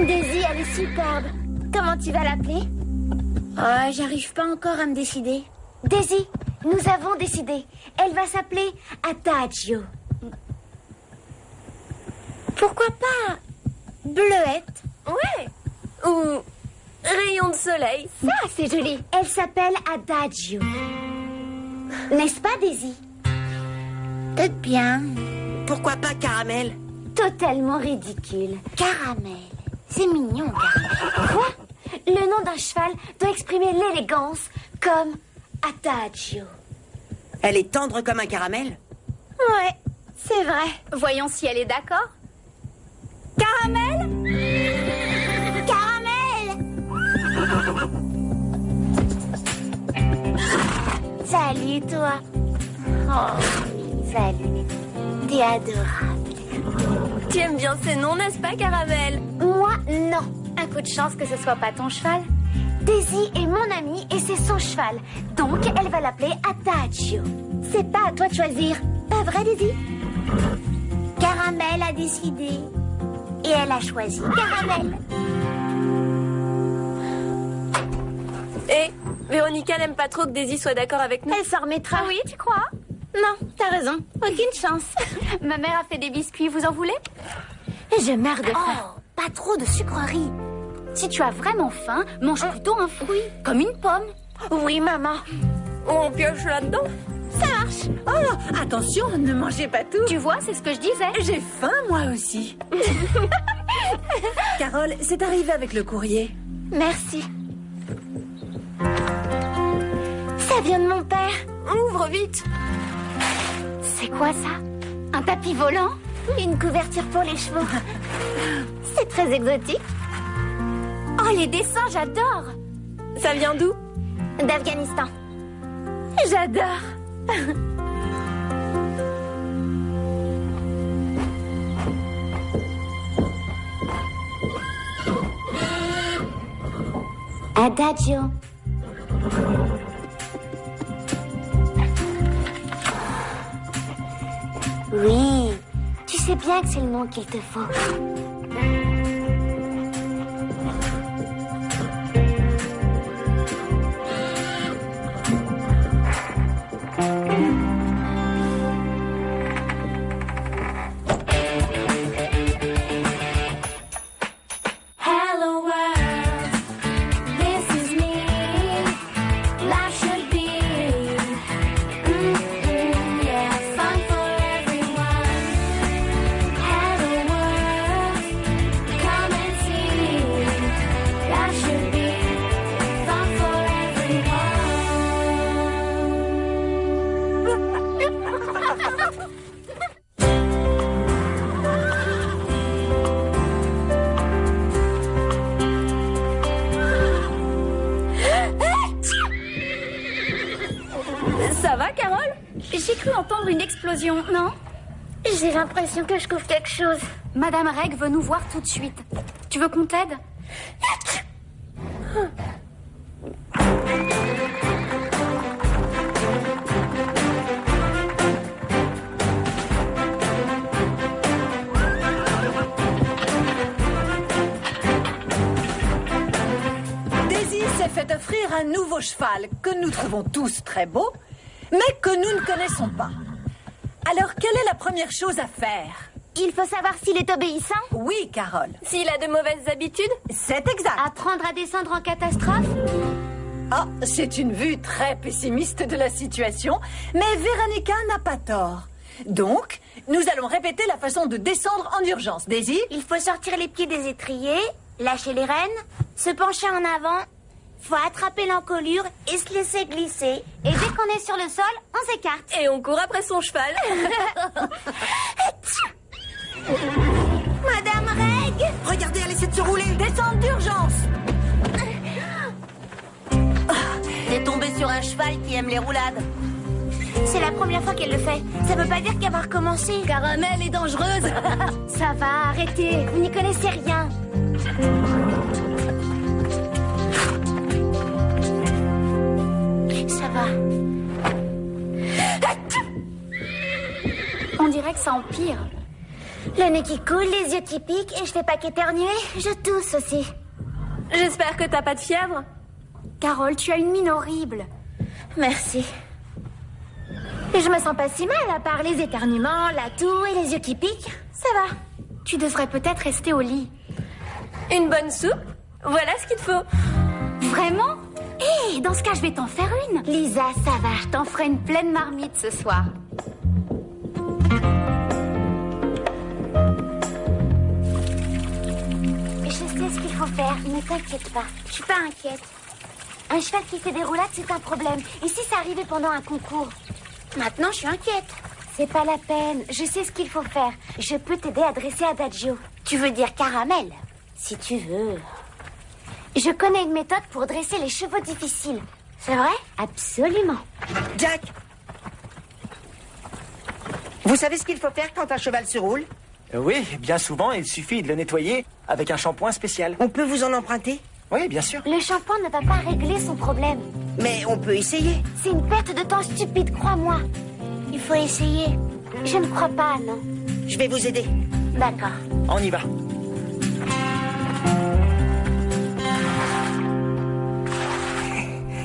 Daisy, elle est superbe. Comment tu vas l'appeler? Oh, j'arrive pas encore à me décider. Daisy, nous avons décidé. Elle va s'appeler Adagio. Pourquoi pas Bleuette? Ouais. Ou rayon de soleil. Ça, c'est joli. Elle s'appelle Adagio. N'est-ce pas, Daisy? Peut-être bien. Pourquoi pas Caramel? Totalement ridicule. Caramel. C'est mignon, Caramel. Quoi? Le nom d'un cheval doit exprimer l'élégance, comme Adagio. Elle est tendre comme un caramel? Ouais, c'est vrai. Voyons si elle est d'accord. Caramel? Caramel! Salut, toi. Oh, salut. T'es adorable. Tu aimes bien ces noms, n'est-ce pas, Caramel? Moi, non. Un coup de chance que ce soit pas ton cheval. Daisy est mon amie et c'est son cheval. Donc, elle va l'appeler Adagio. C'est pas à toi de choisir. Pas vrai, Daisy? Caramel a décidé. Et elle a choisi Caramel. Et Véronica n'aime pas trop que Daisy soit d'accord avec nous. Elle s'en remettra. Ah oui, tu crois? Non, t'as raison. Aucune chance. Ma mère a fait des biscuits, vous en voulez? Je meurs de faim. Oh, pas trop de sucreries. Si tu as vraiment faim, mange plutôt un fruit, comme une pomme. Oui, maman. On pioche là-dedans? Ça marche. Oh, attention, ne mangez pas tout. Tu vois, c'est ce que je disais. J'ai faim, moi aussi. Carole, c'est arrivé avec le courrier. Merci. Ça vient de mon père. Ouvre vite. C'est quoi ça? Un tapis volant? Une couverture pour les chevaux. C'est très exotique. Oh, les dessins, j'adore. Ça vient d'où? D'Afghanistan. J'adore. Adagio. Oui, tu sais bien que c'est le nom qu'il te faut. Ça va, Carole? J'ai cru entendre une explosion, non? J'ai l'impression que je couvre quelque chose. Madame Reg veut nous voir tout de suite. Tu veux qu'on t'aide? Daisy s'est fait offrir un nouveau cheval que nous trouvons tous très beau, mais que nous ne connaissons pas. Alors, quelle est la première chose à faire? Il faut savoir s'il est obéissant. Oui, Carole. S'il a de mauvaises habitudes? C'est exact. Apprendre à descendre en catastrophe. Ah, c'est une vue très pessimiste de la situation, mais Véronica n'a pas tort. Donc, nous allons répéter la façon de descendre en urgence. Daisy? Il faut sortir les pieds des étriers, lâcher les rênes, se pencher en avant. Faut attraper l'encolure et se laisser glisser. Et dès qu'on est sur le sol, on s'écarte. Et on court après son cheval. Madame Reg! Regardez, elle essaie de se rouler. Descente d'urgence. T'es tombée sur un cheval qui aime les roulades. C'est la première fois qu'elle le fait. Ça veut pas dire qu'elle va recommencer. Caramel est dangereuse. Ça va, arrêtez. Vous n'y connaissez rien. Ça va. On dirait que ça empire. Le nez qui coule, les yeux qui piquent, et je fais pas qu'éternuer, je tousse aussi. J'espère que t'as pas de fièvre. Carole, tu as une mine horrible. Merci. Et je me sens pas si mal, à part les éternuements, la toux et les yeux qui piquent. Ça va. Tu devrais peut-être rester au lit. Une bonne soupe? Voilà ce qu'il te faut. Vraiment? Hé, dans ce cas, je vais t'en faire une. Lisa, ça va. Je t'en ferai une pleine marmite ce soir. Je sais ce qu'il faut faire, ne t'inquiète pas. Je suis pas inquiète. Un cheval qui fait des roulades, c'est un problème. Et si ça arrivait pendant un concours? Maintenant, je suis inquiète. C'est pas la peine. Je sais ce qu'il faut faire. Je peux t'aider à dresser Adagio. Tu veux dire caramel? Si tu veux. Je connais une méthode pour dresser les chevaux difficiles. C'est vrai? Absolument. Jack! Vous savez ce qu'il faut faire quand un cheval se roule? Oui, bien souvent, il suffit de le nettoyer avec un shampoing spécial. On peut vous en emprunter? Oui, bien sûr. Le shampoing ne va pas régler son problème. Mais on peut essayer. C'est une perte de temps stupide, crois-moi. Il faut essayer. Je ne crois pas, non. Je vais vous aider. D'accord. On y va.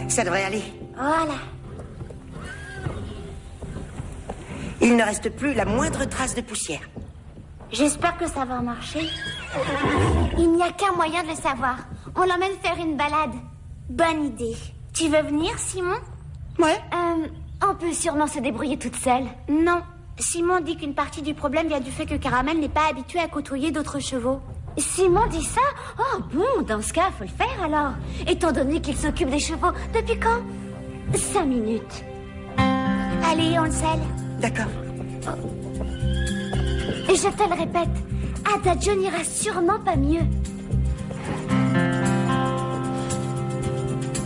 Ça devrait aller. Voilà. Il ne reste plus la moindre trace de poussière. J'espère que ça va marcher. Il n'y a qu'un moyen de le savoir. On l'emmène faire une balade. Bonne idée. Tu veux venir, Simon? Ouais. On peut sûrement se débrouiller toute seule. Non. Simon dit qu'une partie du problème vient du fait que Caramel n'est pas habitué à côtoyer d'autres chevaux. Simon dit ça? Oh bon, dans ce cas, faut le faire alors. Étant donné qu'il s'occupe des chevaux. Depuis quand? 5 minutes. Allez, on le scelle. D'accord. Je te le répète, Adagio n'ira sûrement pas mieux.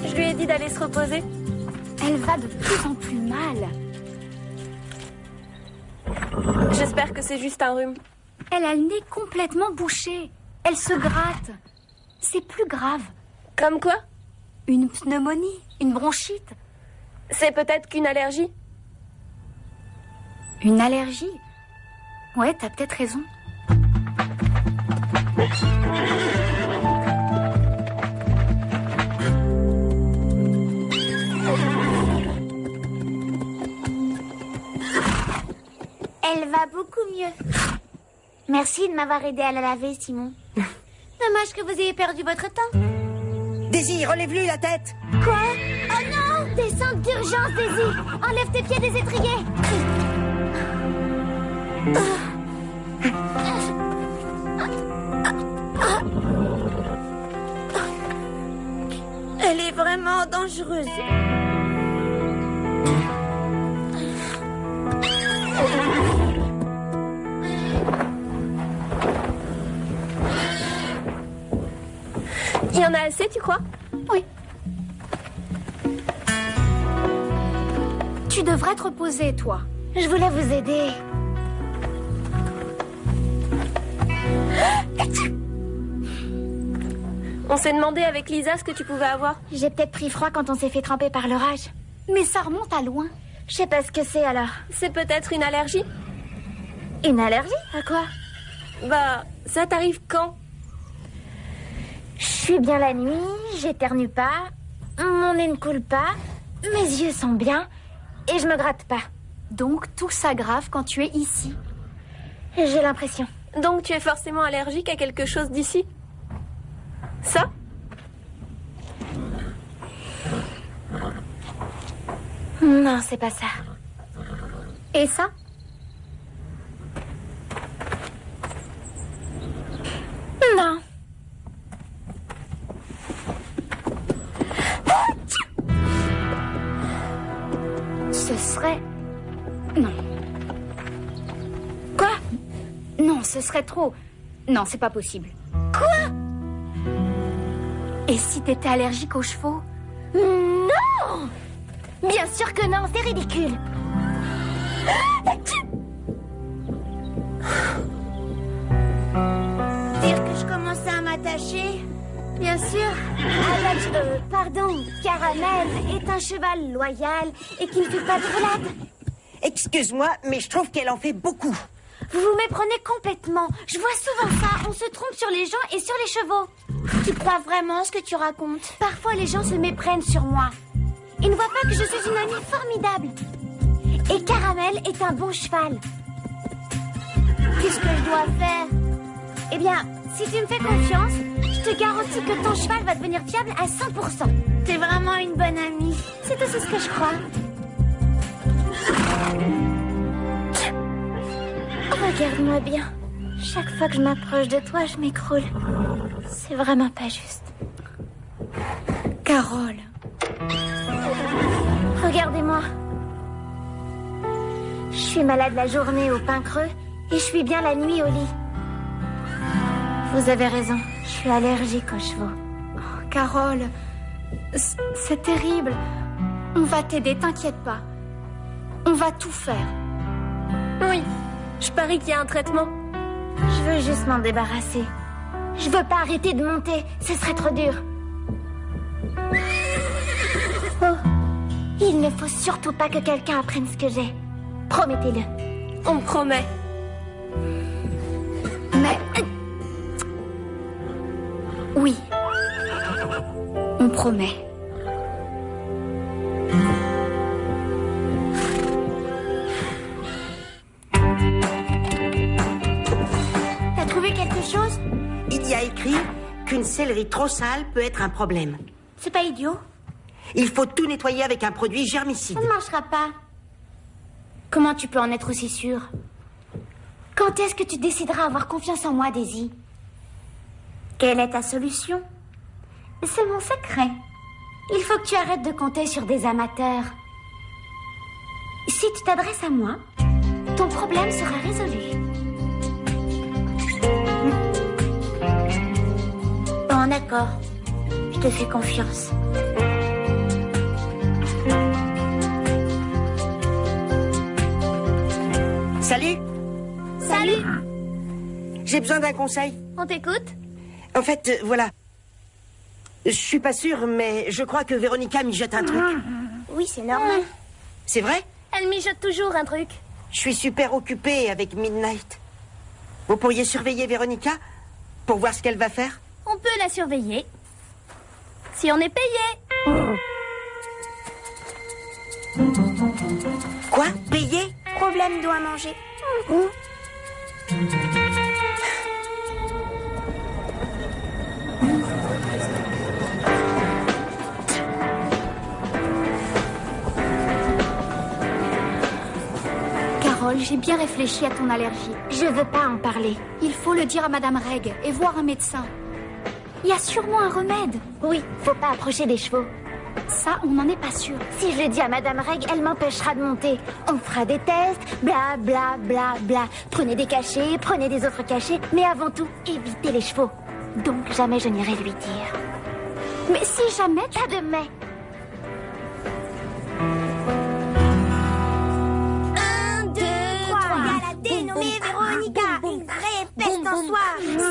Je lui ai dit d'aller se reposer. Elle va de plus en plus mal. J'espère que c'est juste un rhume. Elle a le nez complètement bouché. Elle se gratte. C'est plus grave. Comme quoi? Une pneumonie, une bronchite. C'est peut-être qu'une allergie. Une allergie? Ouais, t'as peut-être raison. Elle va beaucoup mieux. Merci de m'avoir aidé à la laver, Simon. Dommage que vous ayez perdu votre temps. Daisy, relève-lui la tête. Quoi? Oh non! Descente d'urgence, Daisy! Enlève tes pieds des étriers! Elle est vraiment dangereuse. Il y en a assez, tu crois? Oui. Tu devrais te reposer, toi. Je voulais vous aider. On s'est demandé avec Lisa ce que tu pouvais avoir. J'ai peut-être pris froid quand on s'est fait tremper par l'orage. Mais ça remonte à loin. Je sais pas ce que c'est alors. C'est peut-être une allergie? Une allergie? À quoi? Bah, ça t'arrive quand? Je suis bien la nuit, j'éternue pas, mon nez ne coule pas, mes yeux sont bien et je me gratte pas. Donc tout s'aggrave quand tu es ici. J'ai l'impression. Donc tu es forcément allergique à quelque chose d'ici? Ça? Non, c'est pas ça. Et ça? Non. Ce serait... Non. Quoi? Non, ce serait trop... Non, c'est pas possible. Quoi? Et si t'étais allergique aux chevaux? Non! Bien sûr que non, c'est ridicule. Dire que je commençais à m'attacher? Bien sûr. Pardon, Caramel est un cheval loyal et qui ne fait pas de roulade. Excuse-moi, mais je trouve qu'elle en fait beaucoup. Vous vous méprenez complètement. Je vois souvent ça. On se trompe sur les gens et sur les chevaux. Tu crois vraiment ce que tu racontes? Parfois, les gens se méprennent sur moi. Ils ne voient pas que je suis une amie formidable. Et Caramel est un bon cheval. Qu'est-ce que je dois faire? Eh bien, si tu me fais confiance, je te garantis que ton cheval va devenir fiable à 100%. T'es vraiment une bonne amie. C'est aussi ce que je crois. Regarde-moi bien. Chaque fois que je m'approche de toi, je m'écroule. C'est vraiment pas juste. Carole. Regardez-moi. Je suis malade la journée au pain creux et je suis bien la nuit au lit. Vous avez raison, je suis allergique aux chevaux. Oh, Carole, c'est terrible. On va t'aider, t'inquiète pas. On va tout faire. Oui, je parie qu'il y a un traitement. Je veux juste m'en débarrasser. Je veux pas arrêter de monter, ce serait trop dur. Oh, il ne faut surtout pas que quelqu'un apprenne ce que j'ai. Promettez-le. On promet. Mais... Oui. On promet. T'as trouvé quelque chose? Il y a écrit qu'une sellerie trop sale peut être un problème. C'est pas idiot. Il faut tout nettoyer avec un produit germicide. Ça ne marchera pas. Comment tu peux en être aussi sûr? Quand est-ce que tu décideras avoir confiance en moi, Daisy? Quelle est ta solution? C'est mon secret. Il faut que tu arrêtes de compter sur des amateurs. Si tu t'adresses à moi, ton problème sera résolu. Bon, d'accord. Je te fais confiance. Salut. Salut. J'ai besoin d'un conseil. On t'écoute? En fait, voilà. Je suis pas sûre, mais je crois que Véronica mijote un truc. Oui, c'est normal. C'est vrai? Elle mijote toujours un truc. Je suis super occupée avec Midnight. Vous pourriez surveiller Véronica pour voir ce qu'elle va faire? On peut la surveiller. Si on est payé. Quoi? Payer? Problème doit manger. Carole, j'ai bien réfléchi à ton allergie. Je veux pas en parler. Il faut le dire à Madame Reg et voir un médecin. Il y a sûrement un remède. Oui, faut pas approcher des chevaux. Ça, on n'en est pas sûr. Si je le dis à Madame Reg, elle m'empêchera de monter. On fera des tests, bla bla bla bla. Prenez des cachets, prenez des autres cachets, mais avant tout, évitez les chevaux. Donc jamais je n'irai lui dire. Mais si jamais tu... Pas de mais. 1, 2, 3. Il y a la dénommée Véronica, une vraie peste en soi.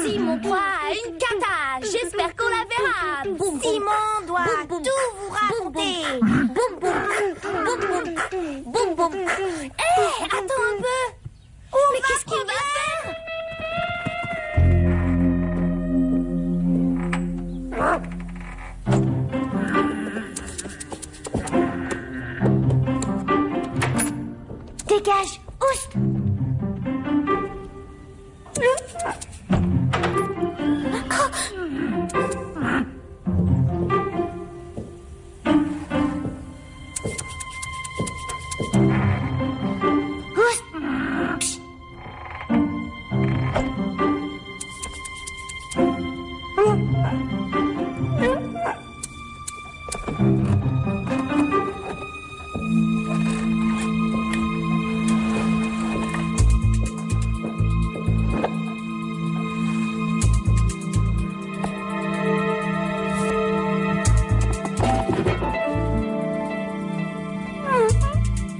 Simon croit à une cata. J'espère qu'on la verra. Simon doit tout vous raconter. Boum, boum. Boum, boum. Boum, boum. Hé, attends un peu. Mais qu'est-ce qu'il va faire? Dégage, oust.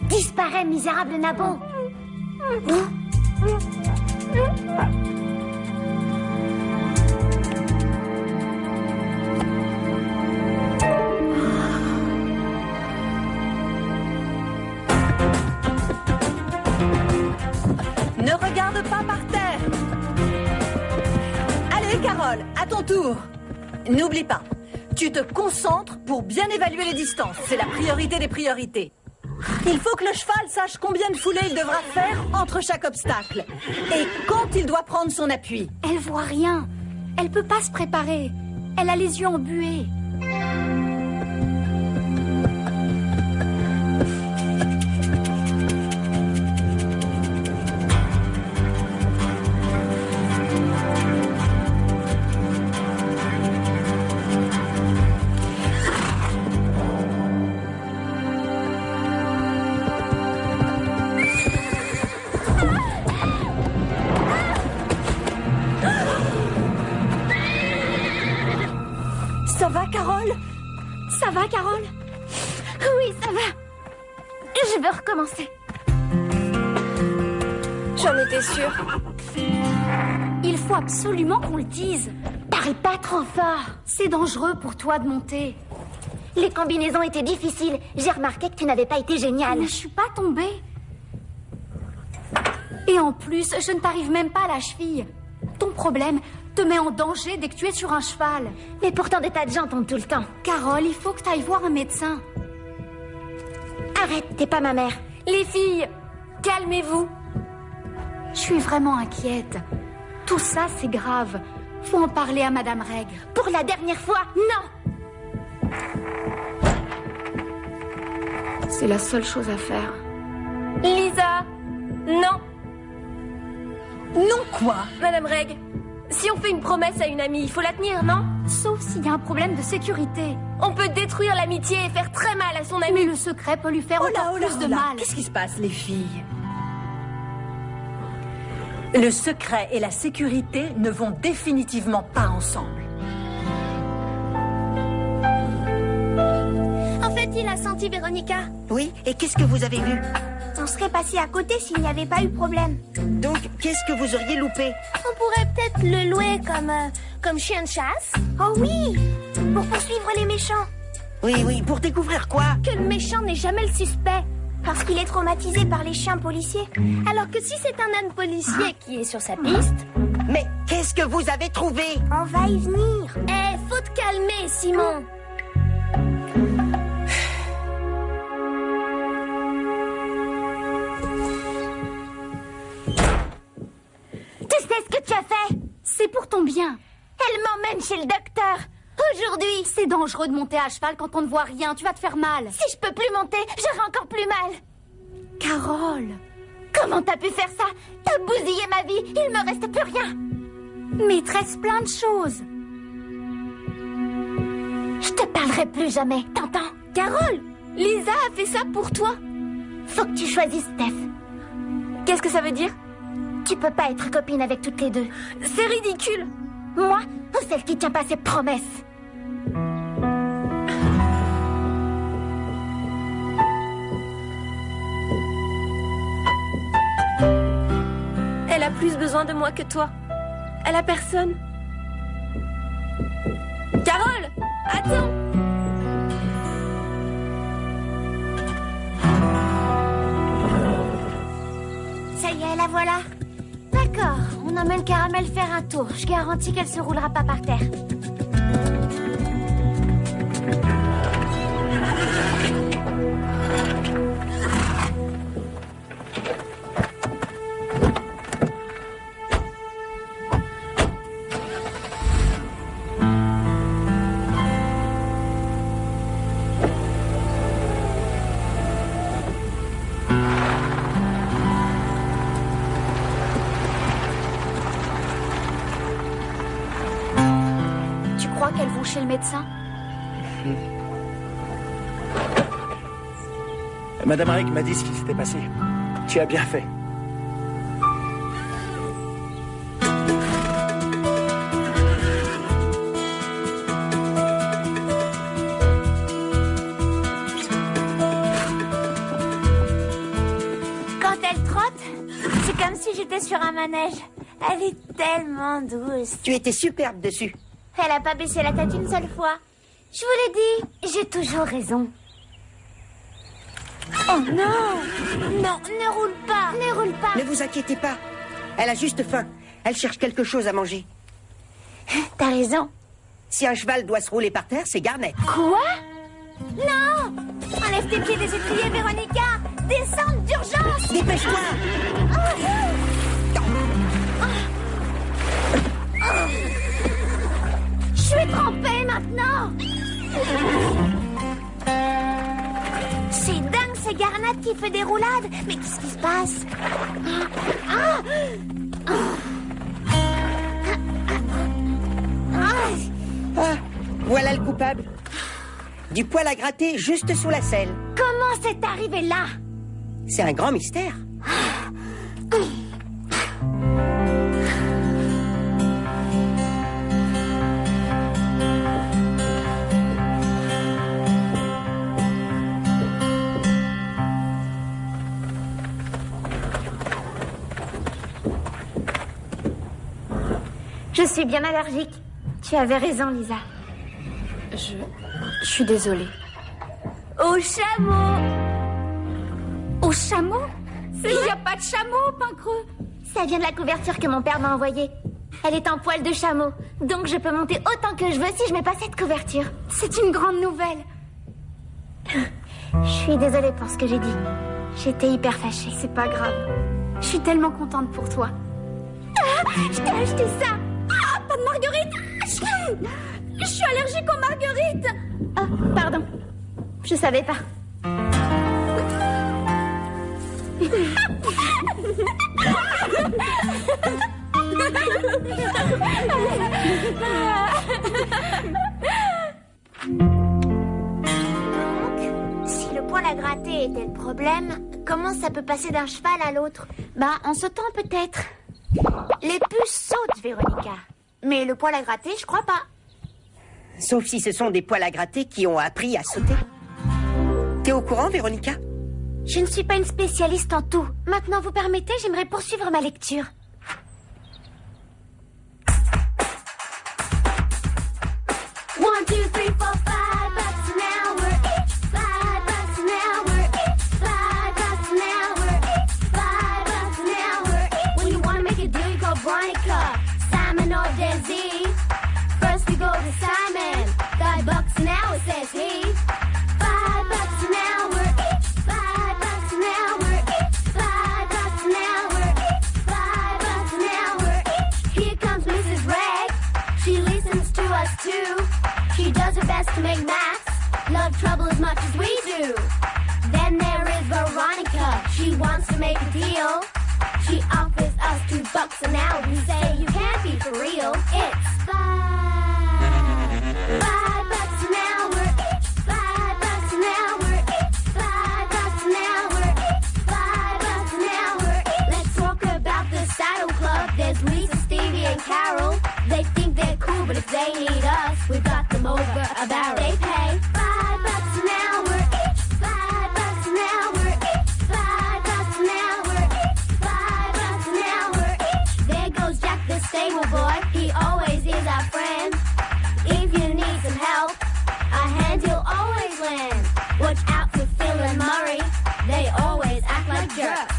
Disparais, misérable nabo. Ne regarde pas par terre. Allez, Carole, à ton tour. N'oublie pas, tu te concentres pour bien évaluer les distances. C'est la priorité des priorités. Il faut que le cheval sache combien de foulées il devra faire entre chaque obstacle. Et quand il doit prendre son appui. Elle voit rien. Elle peut pas se préparer. Elle a les yeux embués. Ça va, Carole? Ça va, Carole? Oui, ça va. Je veux recommencer. J'en étais sûre. Il faut absolument qu'on le dise. Parie pas trop fort. C'est dangereux pour toi de monter. Les combinaisons étaient difficiles. J'ai remarqué que tu n'avais pas été géniale. Mais je suis pas tombée. Et en plus, je ne t'arrive même pas à la cheville. Ton problème te met en danger dès que tu es sur un cheval. Mais pourtant, des tas de gens tombent tout le temps. Carole, il faut que tu ailles voir un médecin. Arrête, t'es pas ma mère. Les filles, calmez-vous. Je suis vraiment inquiète. Tout ça, c'est grave. Faut en parler à Madame Reg. Pour la dernière fois, non. C'est la seule chose à faire. Lisa, non. Non quoi? Madame Reg, si on fait une promesse à une amie, il faut la tenir, non? Sauf s'il y a un problème de sécurité. On peut détruire l'amitié et faire très mal à son amie. Mais le secret peut lui faire encore plus de mal. Qu'est-ce qui se passe, les filles? Le secret et la sécurité ne vont définitivement pas ensemble. En fait, il a senti Véronica. Oui, et qu'est-ce que vous avez vu? On serait passé à côté s'il n'y avait pas eu problème. Donc, qu'est-ce que vous auriez loupé? On pourrait peut-être le louer comme chien de chasse. Oh oui, pour poursuivre les méchants. Oui, pour découvrir quoi? Que le méchant n'est jamais le suspect. Parce qu'il est traumatisé par les chiens policiers. Alors que si c'est un âne policier qui est sur sa piste... Mais qu'est-ce que vous avez trouvé? On va y venir. Faut te calmer, Simon. Tu sais ce que tu as fait? C'est pour ton bien. Elle m'emmène chez le docteur. Aujourd'hui. C'est dangereux de monter à cheval quand on ne voit rien. Tu vas te faire mal. Si je peux plus monter, j'aurai encore plus mal. Carole. Comment t'as pu faire ça? T'as bousillé ma vie. Il me reste plus rien. Maîtresse, plein de choses. Je te parlerai plus jamais, t'entends? Carole, Lisa a fait ça pour toi. Faut que tu choisisses, Steph. Qu'est-ce que ça veut dire? Tu peux pas être copine avec toutes les deux. C'est ridicule. Moi ou celle qui tient pas ses promesses? Elle a plus besoin de moi que toi. Elle a personne. Carole, attends. Ça y est, la voilà. D'accord, on emmène Caramel faire un tour. Je garantis qu'elle se roulera pas par terre. Qu'elles vont chez le médecin? Madame Reg m'a dit ce qui s'était passé. Tu as bien fait. Quand elle trotte, c'est comme si j'étais sur un manège. Elle est tellement douce. Tu étais superbe dessus. Elle a pas baissé la tête une seule fois. Je vous l'ai dit, j'ai toujours raison. Oh non! Non, ne roule pas! Ne roule pas! Ne vous inquiétez pas, Elle a juste faim. Elle cherche quelque chose à manger. T'as raison. Si un cheval doit se rouler par terre, c'est Garnet. Quoi? Non! Enlève tes pieds des étriers, Véronica! Descente d'urgence! Dépêche-toi! Je suis trempée maintenant! C'est dingue, c'est Garnet qui fait des roulades! Mais qu'est-ce qui se passe? Ah, voilà le coupable. Du poil à gratter juste sous la selle. Comment c'est arrivé là? C'est un grand mystère. Je suis bien allergique. Tu avais raison, Lisa. Je suis désolée. Au chameau! Au chameau? Il n'y a pas de chameau, Pincreux. Ça vient de la couverture que mon père m'a envoyée. Elle est en poil de chameau, donc je peux monter autant que je veux si je mets pas cette couverture. C'est une grande nouvelle. Je suis désolée pour ce que j'ai dit. J'étais hyper fâchée. C'est pas grave. Je suis tellement contente pour toi. Ah, je t'ai acheté ça! Ah, pas de marguerite! Je suis allergique aux marguerites! Oh, pardon. Je savais pas. Si le poil à gratter était le problème, comment ça peut passer d'un cheval à l'autre? Bah, en sautant peut-être. Les puces sautent, Véronica. Mais le poil à gratter, je crois pas. Sauf si ce sont des poils à gratter qui ont appris à sauter. T'es au courant, Véronica? Je ne suis pas une spécialiste en tout. Maintenant, vous permettez, j'aimerais poursuivre ma lecture. One, two, three, four, $5 an hour each. $5 an hour each. $5 an hour each. $5 an hour each. When you want to make a deal, you call Veronica, Simon or Desi. First we go to Simon. $5 an hour, says he. $5 an hour each. $5 an hour each. $5 an hour each. $5 an hour each. Here comes Mrs. Reg. She listens to us too. She does her best to make maths. Love trouble as much as we do. Then there is Veronica. She wants to make a deal. She offers us $2 an hour. We say you can't be for real. It's $5 an hour each. $5 an hour each. $5 an hour each. $5 an hour each. Let's talk about the Saddle Club. There's Lisa, Stevie, and Carol. They think they're cool, but if they need us, we've got them over a barrel. They pay $5 an hour each. $5 an hour each. $5 an hour each. $5 an hour each. There goes Jack the stable boy. He always is our friend. If you need some help, a hand he'll always lend. Watch out for Phil and Murray. They always act like jerks.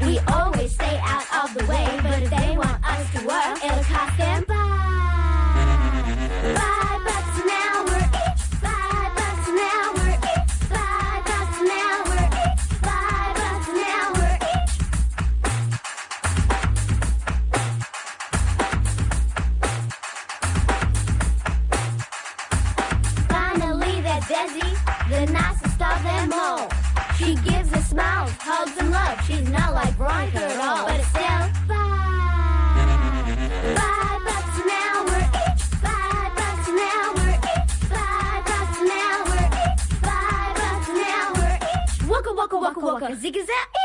We always stay out of the way, but if they want us to work, it'll cost them $5 an hour each. $5 an hour each. $5 an hour each. $5 an hour each. Finally, there's Desi, the nicest of them all. She gives us smiles, hugs, and love. She's not like Veronica at all, but it's still $5 an hour each. $5 an hour each. $5 an hour each. $5 an hour each. Waka waka waka waka, zig zag.